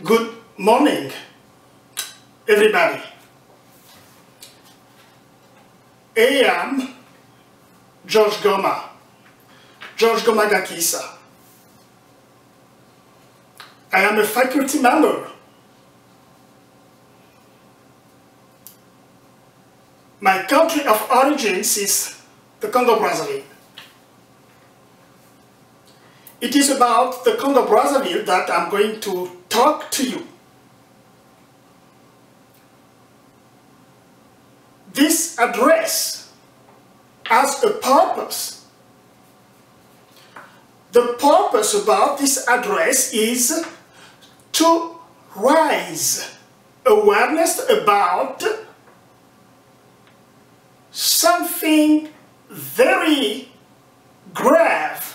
Good morning, everybody. I am Goma-Gakissa. I am a faculty member. My country of origin is the Congo-Brazzaville. It is about the Congo-Brazzaville that I'm going to talk to you. This address has a purpose. The purpose about this address is to raise awareness about something very grave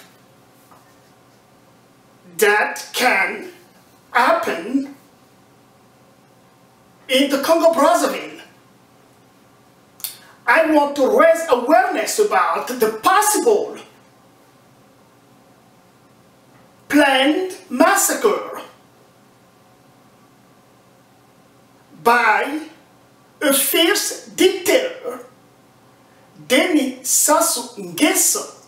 that can happen in the Congo-Brazzaville. I want to raise awareness about the possible planned massacre by a fierce dictator, Denis Sassou Nguesso,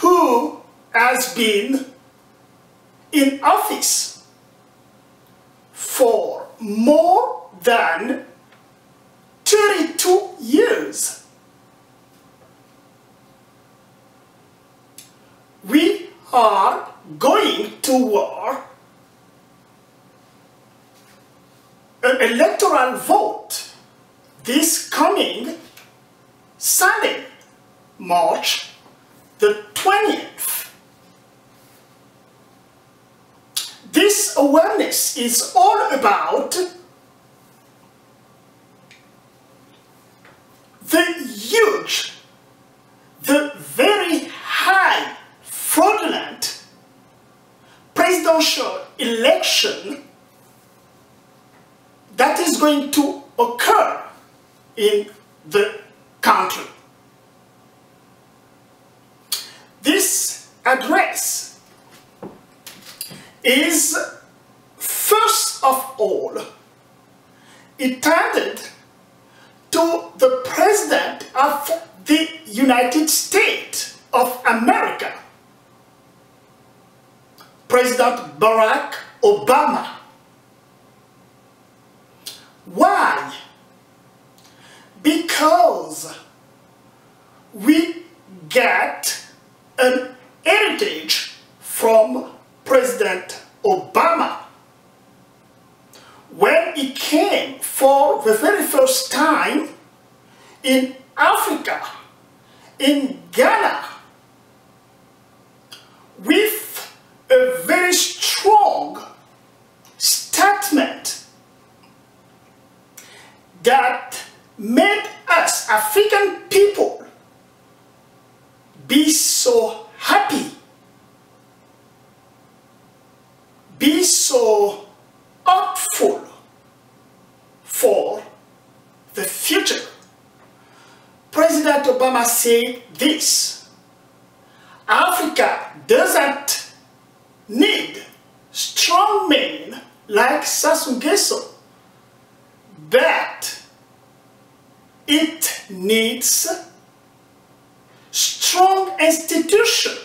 who has been in office for more than 32 years. We are going to war, an electoral vote this coming Sunday, March the 20th. This awareness is all about the very high fraudulent presidential election that is going to occur in the country. This address is, first of all, intended to the President of the United States of America, President Barack Obama. Why? Because we get an heritage from President Obama when he came for the very first time in Africa, in Ghana, with a very strong statement that made us African people be so happy, be so hopeful for the future. President Obama said this: Africa doesn't need strong men like Sassou Nguesso, but it needs strong institutions.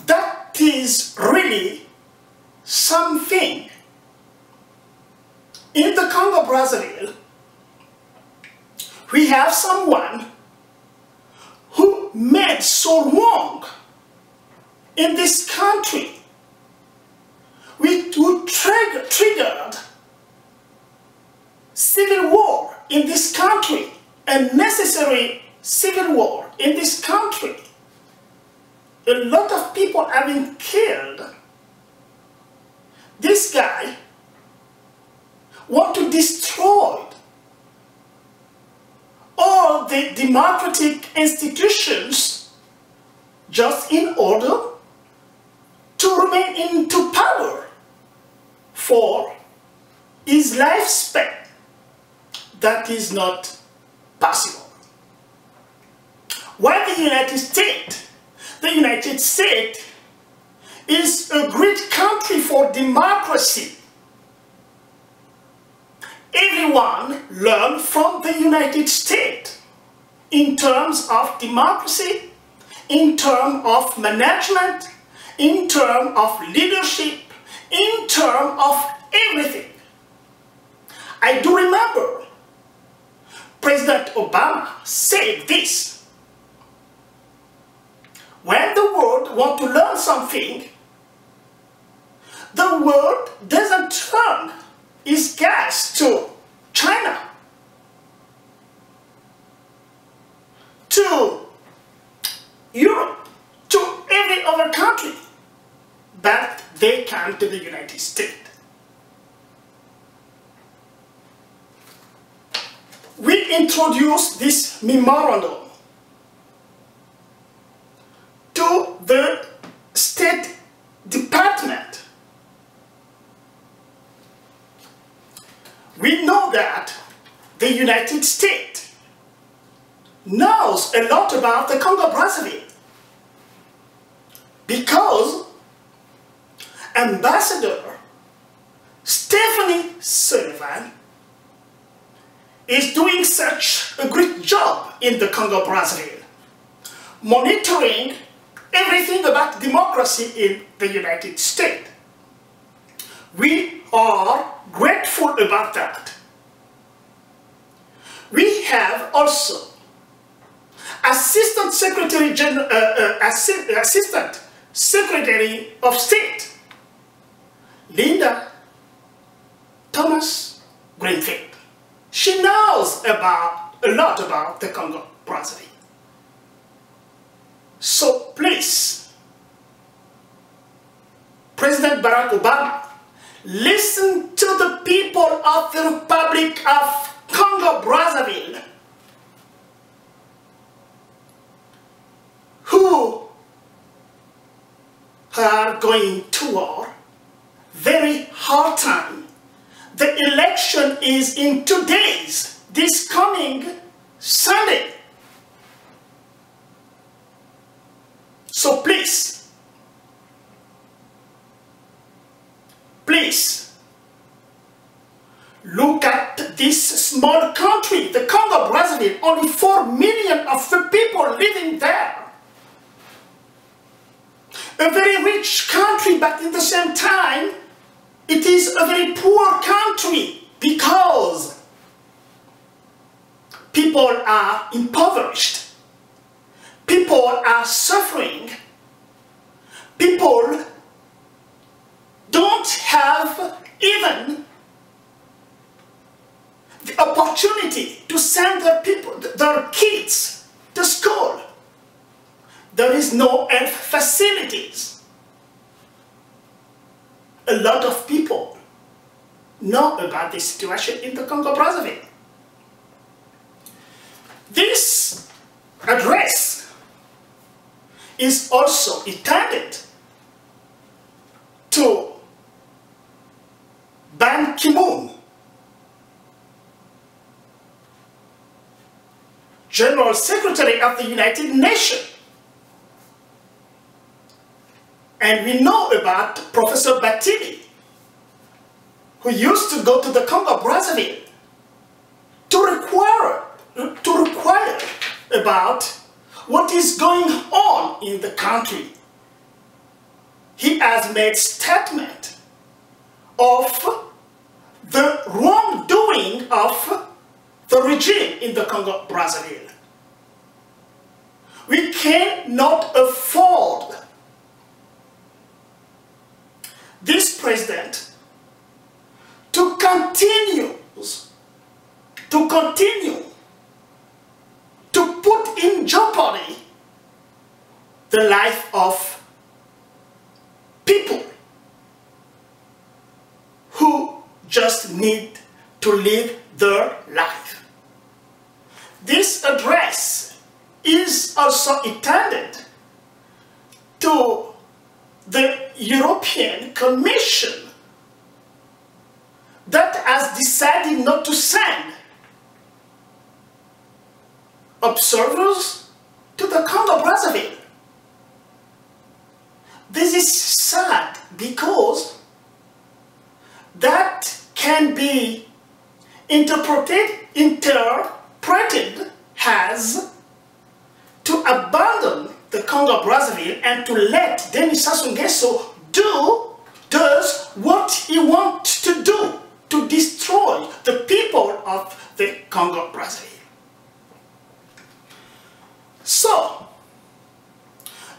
That is really something. In the Congo-Brazzaville, we have someone who made so wrong in this country, who triggered civil war in this country, a necessary civil war in this country. A lot of people have been killed. This guy wants to destroy all the democratic institutions just in order to remain into power for his lifespan. That is not possible. Why the United States? The United States is a great country for democracy. Everyone learned from the United States in terms of democracy, in terms of management, in terms of leadership, in terms of everything. I do remember President Obama said this: when the world wants to learn something, the world doesn't turn its gas to China, to Europe, to every other country, but they come to the United States. We introduced this memorandum to the State Department. We know that the United States knows a lot about the Congo-Brazzaville because Ambassador Stephanie Sullivan is doing such a great job in the Congo-Brazzaville, monitoring everything about democracy in the United States. We are grateful about that. We have also Assistant Secretary of State, Linda Thomas Greenfield. She knows a lot about the Congo-Brazzaville. So please, President Barack Obama, listen to the people of the Republic of Congo-Brazzaville who are going toward very hard time. The election is in 2 days, this coming Sunday. So please, look at this small country, the Congo-Brazzaville, only 4 million of the people living there. A very rich country, but at the same time, it is a very poor country because people are impoverished, people are suffering, people don't have even the opportunity to send their kids to school. There is no health facilities. A lot of people know about this situation in the Congo-Brazzaville. This address is also intended to Ban Ki-moon, General Secretary of the United Nations. And we know about Professor Batili, who used to go to the Congo-Brazzaville to require about what is going on in the country. He has made statement of the wrongdoing of the regime in the Congo-Brazzaville. We cannot afford this president to continue to put in jeopardy the life of people who just need to live their life. This address is also intended to the European Commission that has decided not to send observers to the Congo-Brazzaville. this is sad because that can be interpreted as to abandon the Congo-Brazzaville and to let Denis Sassou Nguesso does what he wants to do, to destroy the people of the Congo-Brazzaville. So,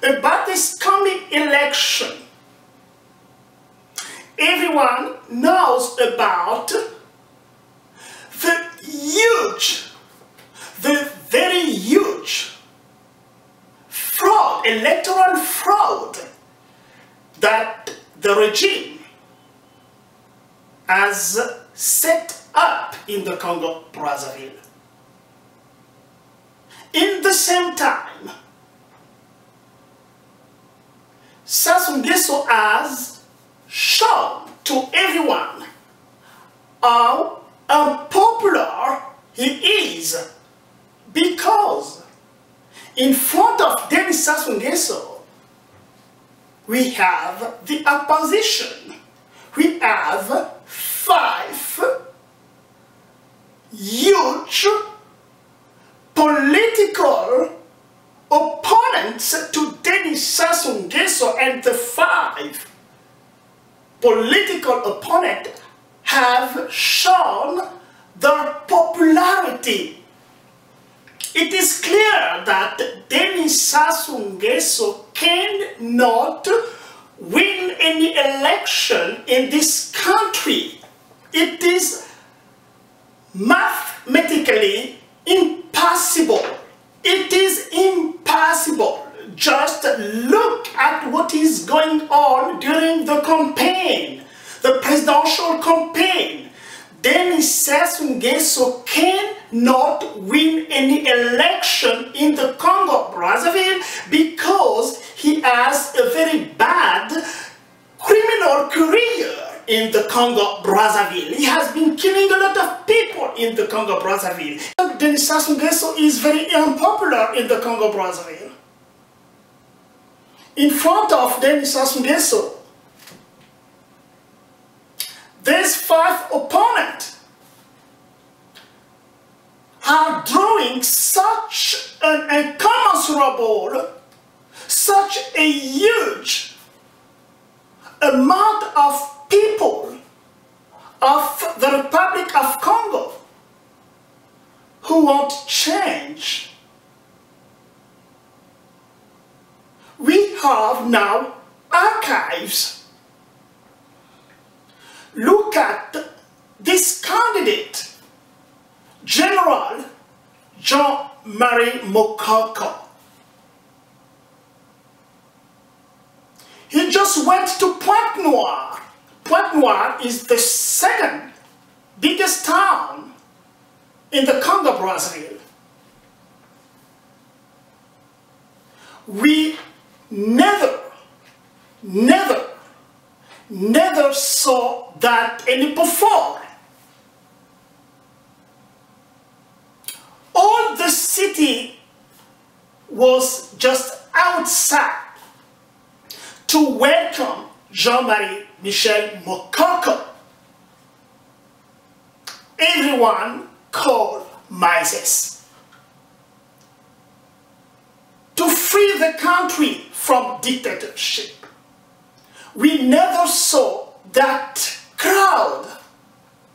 about this coming election, everyone knows about the very huge fraud, electoral fraud that the regime has set up in the Congo-Brazzaville. In the same time, Sassou Nguesso has shown to everyone how unpopular he is, because in front of Denis Sassou Nguesso we have the opposition. We have 5 huge political opponents to Denis Sassou Nguesso, and the 5 political opponents have shown their popularity. It is clear that Denis Sassou Nguesso cannot win any election in this country. It is mathematically impossible. It is impossible. Just look at what is going on during the campaign, the presidential campaign. Denis Sassou Nguesso cannot win any election in the Congo-Brazzaville because he has a very bad criminal career in the Congo-Brazzaville. He has been killing a lot of people in the Congo-Brazzaville. Denis Sassou Nguesso is very unpopular in the Congo-Brazzaville. In front of Denis Sassou Nguesso, these 5 opponents are drawing such an incommensurable, such a huge amount of people of the Republic of Congo who want change. We have now archives. Look at this candidate, General Jean-Marie Mokoko. He just went to Pointe-Noire. Pointe-Noire is the 2nd biggest town in the Congo-Brazzaville. We never saw that any before. All the city was just outside to welcome Jean-Marie Michel Mokoko. Everyone called Mises to free the country from dictatorship. We never saw that crowd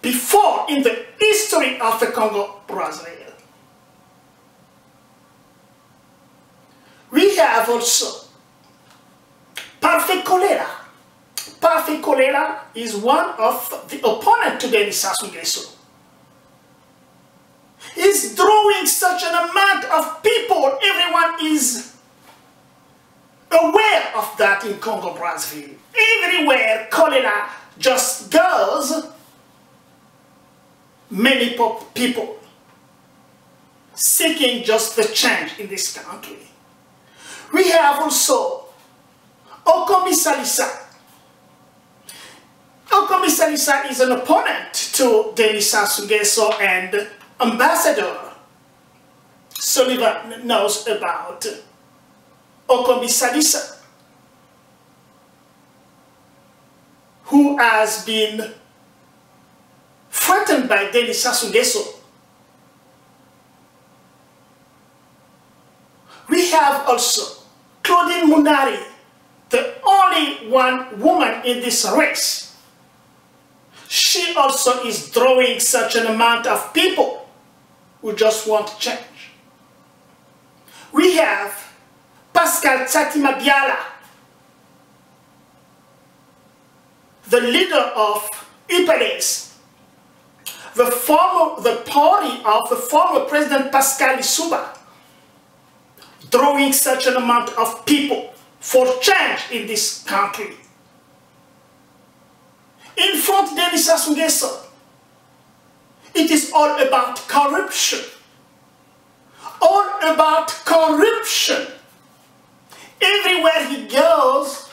before in the history of the Congo-Brazzaville. We have also Parfait Kolera. Parfait Kolera is one of the opponents to Denis Sassou Nguesso. He's drawing such an amount of people, everyone is aware of that in Congo-Brazzaville. Everywhere cholera just goes, many people seeking just the change in this country. We have also Okomi Salisa. Okomi Salisa is an opponent to Denis Sassou Nguesso, and Ambassador Sullivan knows about Okomi Salisa. has been threatened by Denis Sassou Nguesso. We have also Claudine Mundari, the only one woman in this race. She also is drawing such an amount of people who just want change. We have Pascal Tsatima Biala, the leader of UPLS, the party of the former President Pascal Lissouba, drawing such an amount of people for change in this country. In front of Denis Sassou Nguesso, it is all about corruption. All about corruption. Everywhere he goes,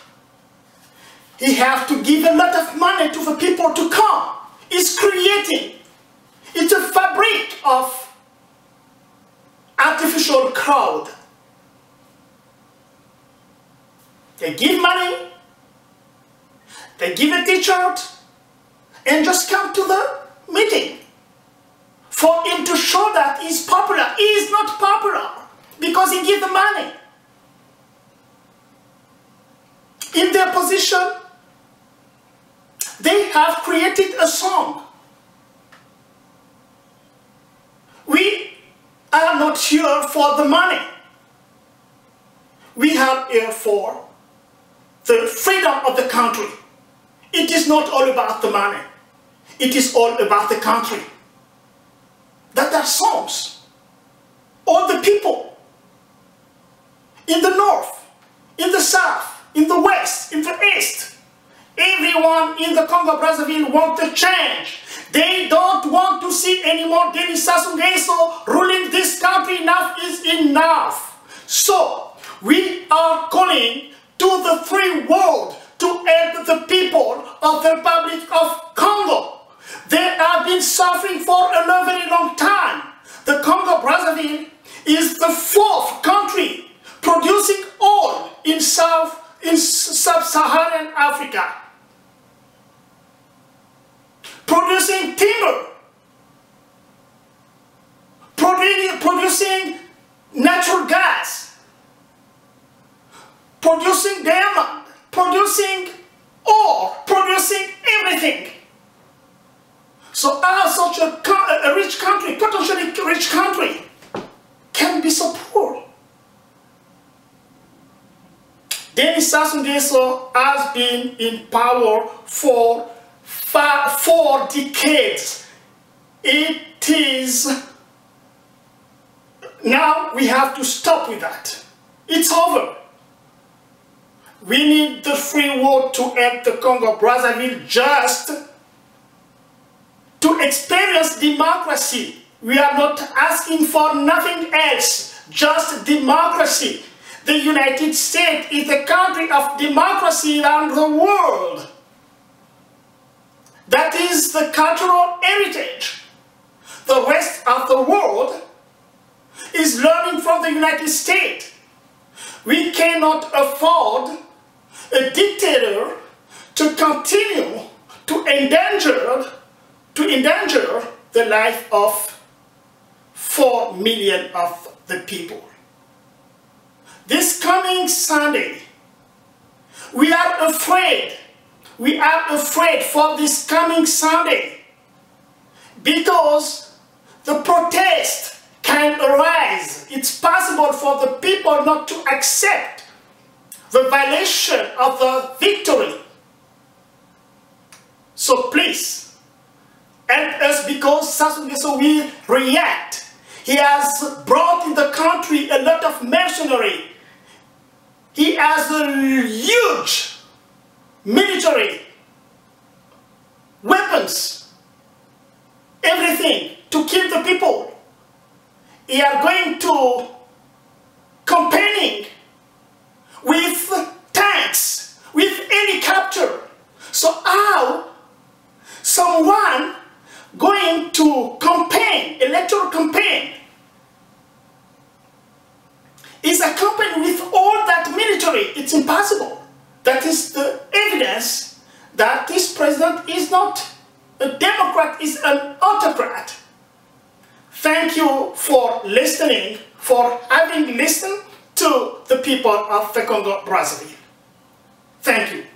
he has to give a lot of money to the people to come. He's creating. It's a fabric of artificial crowd. They give money, they give a t-shirt, and just come to the meeting for him to show that he's popular. He is not popular because he gives the money. In their position, they have created a song. We are not here for the money. We are here for the freedom of the country. It is not all about the money. It is all about the country. That are songs. All the people in the north, in the south, in the west, in the east, everyone in the Congo-Brazzaville wants to change. They don't want to see anymore Denis Sassou Nguesso ruling this country. Enough is enough. So, we are calling to the free world to help the people of the Republic of Congo. They have been suffering for a very long time. The Congo-Brazzaville is the fourth country producing oil in sub-Saharan Africa. Producing timber. Producing natural gas. Producing diamond, producing ore, producing everything. So how such a rich country, potentially rich country, can be so poor? Denis Sassou Nguesso has been in power for 4 decades. It is... Now we have to stop with that. It's over. We need the free world to help the Congo-Brazzaville just to experience democracy. We are not asking for nothing else, just democracy. The United States is the country of democracy around the world. That is the cultural heritage. The rest of the world is learning from the United States. We cannot afford a dictator to continue to endanger the life of 4 million of the people. This coming Sunday, we are afraid for this coming Sunday because the protest can arise. It's possible for the people not to accept the violation of the victory. So please, help us because Sassou Nguesso will react. He has brought in the country a lot of mercenaries. He has a huge military, weapons, everything to kill the people. He are going to campaigning with tanks, with helicopter. So how someone going to campaign, electoral campaign, is accompanied with all that military? It's impossible. That is the evidence that this president is not a Democrat, is an autocrat. Thank you for listening, for having listened to the people of the Congo-Brazzaville. Thank you.